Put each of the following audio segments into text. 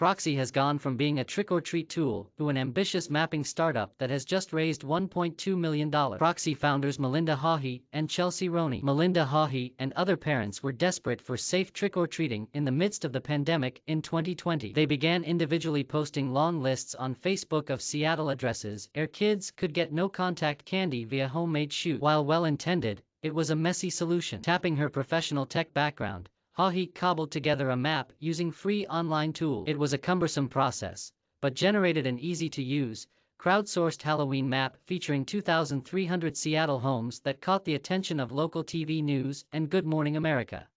Proxi has gone from being a trick-or-treat tool to an ambitious mapping startup that has just raised $1.2 million. Proxi founders Melinda Haughey and Chelsea Roney. Melinda Haughey and other parents were desperate for safe trick-or-treating in the midst of the pandemic in 2020. They began individually posting long lists on Facebook of Seattle addresses where kids could get no-contact candy via homemade shoot. While well-intended, it was a messy solution. Tapping her professional tech background, Haughey cobbled together a map using free online tools. It was a cumbersome process, but generated an easy-to-use, crowdsourced Halloween map featuring 2,300 Seattle homes that caught the attention of local TV news and Good Morning America.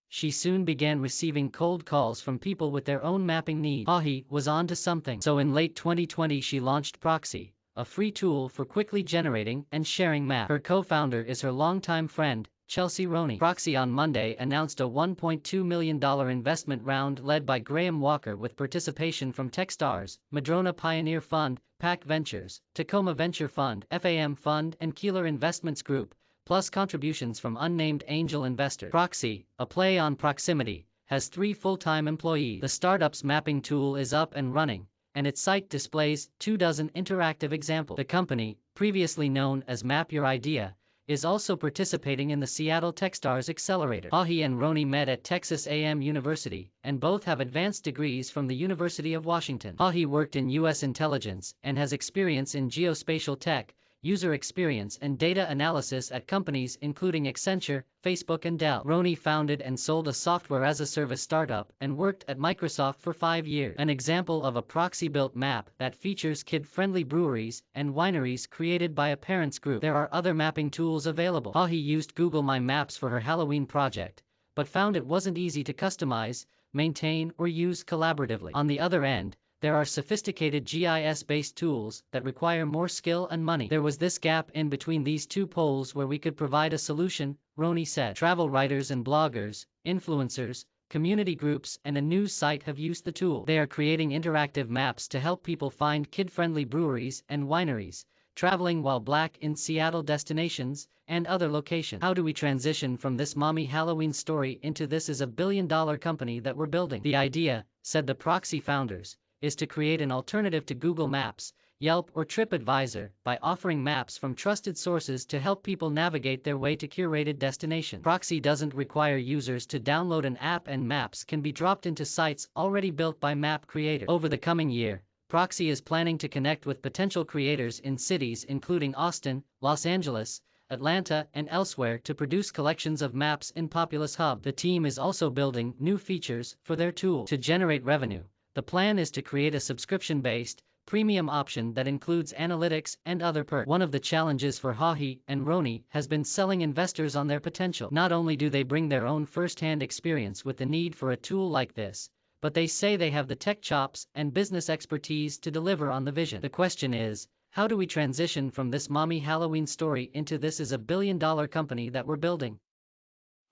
She soon began receiving cold calls from people with their own mapping needs. Haughey was on to something. So in late 2020 she launched Proxi, a free tool for quickly generating and sharing maps. Her co-founder is her longtime friend, Chelsea Roney. Proxi on Monday announced a $1.2 million investment round led by Graham Walker with participation from Techstars, Madrona Pioneer Fund, PAC Ventures, Tacoma Venture Fund, FAM Fund and Keeler Investments Group, plus contributions from unnamed angel investors. Proxi, a play on proximity, has 3 full-time employees. The startup's mapping tool is up and running, and its site displays 24 interactive examples. The company, previously known as Map Your Idea, is also participating in the Seattle Techstars Accelerator. Haughey and Roney met at Texas A&M University, and both have advanced degrees from the University of Washington. Haughey worked in U.S. intelligence and has experience in geospatial tech, user experience and data analysis at companies including Accenture, Facebook and Dell. Roney founded and sold a software-as-a-service startup and worked at Microsoft for 5 years. An example of a Proxi-built map that features kid-friendly breweries and wineries created by a parents group. There are other mapping tools available. Haughey used Google My Maps for her Halloween project, but found it wasn't easy to customize, maintain or use collaboratively. On the other end, there are sophisticated GIS-based tools that require more skill and money. There was this gap in between these two poles where we could provide a solution, Roney said. Travel writers and bloggers, influencers, community groups and a news site have used the tool. They are creating interactive maps to help people find kid-friendly breweries and wineries, traveling while black in Seattle destinations, and other locations. How do we transition from this mommy Halloween story into this is a billion-dollar company that we're building? The idea, said the Proxi founders, is to create an alternative to Google Maps, Yelp or TripAdvisor by offering maps from trusted sources to help people navigate their way to curated destinations. Proxi doesn't require users to download an app and maps can be dropped into sites already built by map creators. Over the coming year, Proxi is planning to connect with potential creators in cities including Austin, Los Angeles, Atlanta and elsewhere to produce collections of maps in populous hubs. The team is also building new features for their tool. To generate revenue, the plan is to create a subscription-based, premium option that includes analytics and other perks. One of the challenges for Haughey and Roney has been selling investors on their potential. Not only do they bring their own first-hand experience with the need for a tool like this, but they say they have the tech chops and business expertise to deliver on the vision. The question is, how do we transition from this mommy Halloween story into this is a billion-dollar company that we're building?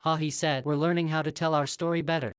Haughey said, "We're learning how to tell our story better.